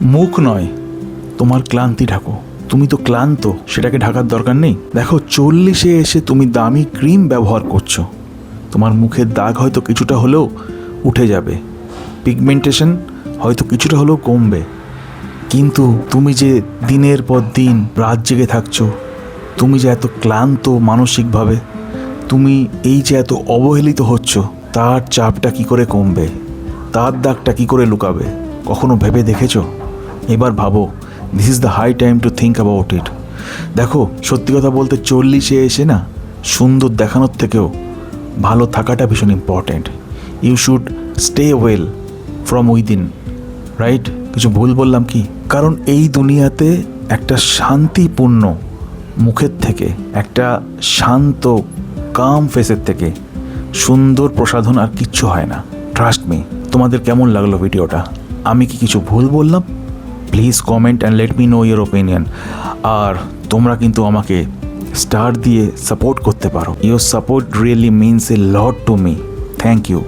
মুখ নয়, তোমার ক্লান্তি ঢাকো। তুমি তো ক্লান্ত, সেটাকে ঢাকার দরকার নেই। দেখো 40-এ এসে তুমি দামি ক্রিম ব্যবহার করছো, তোমার মুখের দাগ হয়তো কিছুটা হলেও উঠে যাবে, পিগমেন্টেশন হয়তো কিছুটা হলেও কমবে, কিন্তু তুমি যে দিনের পর দিন রাত জেগে থাকছো, তুমি যে এত ক্লান্ত মানসিকভাবে, তুমি এই যে এত অবহেলিত হচ্ছ, তার চাপটা কি করে কমবে, তার দাগটা কি করে লুকাবে, কখনো ভেবে দেখেছো? এবার ভাবো, this is the high time to think about it. দেখো সত্যি কথা বলতে 40-এ এসে না সুন্দর দেখানোর থেকেও ভালো থাকাটা ভীষণ important. You should stay well from within, right? কিছু ভুল বললাম কি? কারণ এই দুনিয়াতে একটা শান্তিপূর্ণ মুখের থেকে, একটা শান্ত কাম ফেসের থেকে সুন্দর প্রসাধন আর কিচ্ছু হয় না। Trust me. তোমাদের কেমন লাগলো ভিডিওটা? আমি কি কিছু ভুল বললাম? Please comment and let me know your opinion. আর তোমরা কিন্তু আমাকে স্টার দিয়ে সাপোর্ট করতে পারো। Your support really means a lot to me. Thank you.